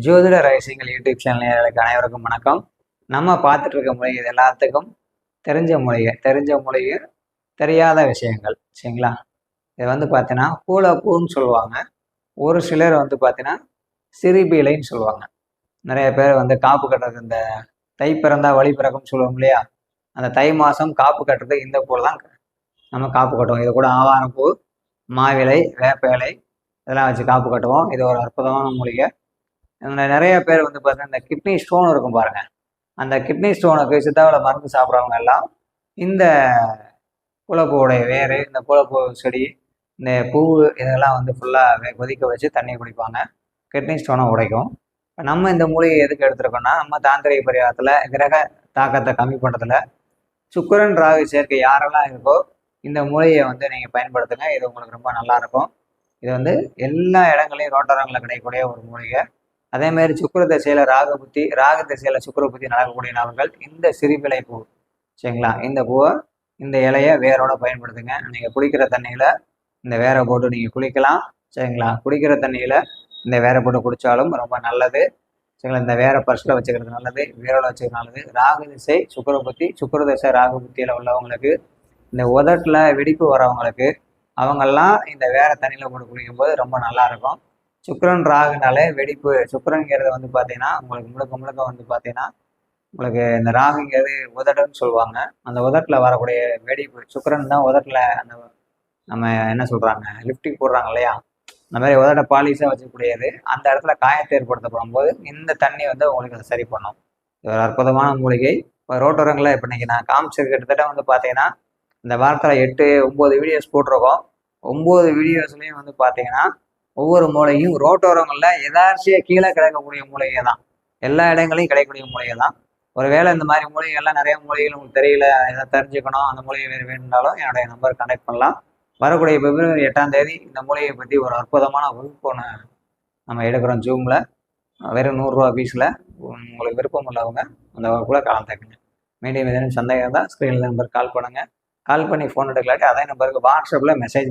ஜோதிட ரகசியங்கள் YouTube channel நேயர்களுக்கு அனைவருக்கும் வணக்கம். நம்ம பார்த்துட்டு இருக்க மொழி இது எல்லாத்துக்கும் தெரிஞ்ச மொழியை தெரியாத விஷயங்கள் சரிங்களா. இது பார்த்தீங்கன்னா பூலப்பூன்னு சொல்லுவாங்க. ஒரு சிலர் பார்த்தீங்கன்னா சிறுபீலைன்னு சொல்லுவாங்க. நிறைய பேர் காப்பு கட்டுறது இந்த தை பிறந்தா வழி பிறக்கும்னு சொல்லுவோம் இல்லையா. அந்த தை மாதம் காப்பு கட்டுறது இந்த பூவில் தான் நம்ம காப்பு கட்டுவோம். இது கூட ஆவாரப்பூ, மாவிலை, வேப்ப இலை இதெல்லாம் வச்சு காப்பு கட்டுவோம். இது ஒரு அற்புதமான மூலிகை. நிறைய பேர் பார்த்தீங்கன்னா இந்த கிட்னி ஸ்டோன் இருக்கும் பாருங்க. அந்த கிட்னி ஸ்டோனுக்கு சித்தாவில் மருந்து சாப்பிட்றவங்க எல்லாம் இந்த பூலப்பூவுடைய வேறு, இந்த பூலப்பூ செடி, இந்த பூ இதெல்லாம் ஃபுல்லாக கொதிக்க வச்சு தண்ணி குடிப்பாங்க. கிட்னி ஸ்டோனை உடைக்கும். நம்ம இந்த மூலிகை எதுக்கு எடுத்துருக்கோம்னா, நம்ம தாந்திரிக பரிகாரத்தில் கிரக தாக்கத்தை கம்மி பண்ணுறதுல சுக்கிரன் ராகு சேர்க்கை யாரெல்லாம் இருக்கோ இந்த மூலிகையை நீங்கள் பயன்படுத்துங்க. இது உங்களுக்கு ரொம்ப நல்லாயிருக்கும். இது எல்லா இடங்களையும் ரோட்டரங்களில் கிடைக்கக்கூடிய ஒரு மூலிகை. அதேமாதிரி சுக்கிர திசையில் ராகு திசையில் சுக்கிர புத்தி நடக்கக்கூடிய நபர்கள் இந்த சிறுபிலை பூ சரிங்களா, இந்த பூவை இந்த இலையை வேரோட பயன்படுத்துங்க. நீங்கள் குளிக்கிற தண்ணியில் இந்த வேரை போட்டு நீங்கள் குளிக்கலாம் சரிங்களா. குடிக்கிற தண்ணியில் இந்த வேரை போட்டு குடித்தாலும் ரொம்ப நல்லது சரிங்களா. இந்த வேரை பர்ஸில் வச்சுக்கிறது நல்லது, வேரோட வச்சுக்கிறது நல்லது. ராகு திசை சுக்கிர திசை ராகு புத்தியில் உள்ளவங்களுக்கு, இந்த உதட்டில் வெடிப்பு வரவங்களுக்கு அவங்கெல்லாம் இந்த வேரை தண்ணியில் போட்டு குளிக்கும்போது ரொம்ப நல்லாயிருக்கும். சுக்கிரன் ராகுனாலே வெடிப்பு. சுக்கிரங்கிறது பார்த்தீங்கன்னா உங்களுக்கு முழுக்க பார்த்தீங்கன்னா உங்களுக்கு இந்த ராகுங்கிறது உதடுன்னு சொல்லுவாங்க. அந்த உதட்டில் வரக்கூடிய வெடிப்பு. சுக்கிரன் தான் உதட்டில் அந்த நம்ம என்ன சொல்கிறாங்க லிப்டிக் போடுறாங்க இல்லையா, அந்த மாதிரி உதட்ட பாலிஷாக வச்சுக்கூடியது. அந்த இடத்துல காயத்தை ஏற்படுத்தப்படும் போது இந்த தண்ணி உங்களுக்கு அதை சரி பண்ணும். இது ஒரு அற்புதமான மூலிகை. இப்போ ரோட்டோரங்களில் இப்போ இன்னைக்கு நான் காமிச்சது கிட்டத்தட்ட பார்த்தீங்கன்னா இந்த வாரத்தில் 8-9 வீடியோஸ் போட்டிருக்கோம். 9 வீடியோஸ்லையும் பார்த்தீங்கன்னா ஒவ்வொரு மூலையும் ரோட்டோரங்களில் எதார்ச்சியாக கீழே கிடைக்கக்கூடிய மூலிகை தான். எல்லா இடங்களையும் கிடைக்கக்கூடிய மூலிகை தான். ஒருவேளை இந்த மாதிரி மூலிகைகள்லாம் நிறைய மூலிகைகள் உங்களுக்கு தெரியல, எதை தெரிஞ்சுக்கணும், அந்த மூலிகை வேறு வேணும்னாலும் என்னுடைய நம்பர் கனெக்ட் பண்ணலாம். வரக்கூடிய பிப்ரவரி 8ஆம் தேதி இந்த மூலிகையை பற்றி ஒரு அற்புதமான வகுப்பு ஒன்று நம்ம எடுக்கிறோம் ஜூமில். வெறும் 100 ரூபா ஃபீஸில். உங்களுக்கு விருப்பம் உள்ளவங்க அந்த வகுப்பில் கலந்துக்குங்க. மீண்டும் ஏதேனும் சந்தேகம் தான் ஸ்க்ரீனில் நம்பர் கால் பண்ணுங்கள். கால் பண்ணி ஃபோன் எடுக்கலாட்டி அதே நம்பருக்கு வாட்ஸ்அப்பில் மெசேஜ்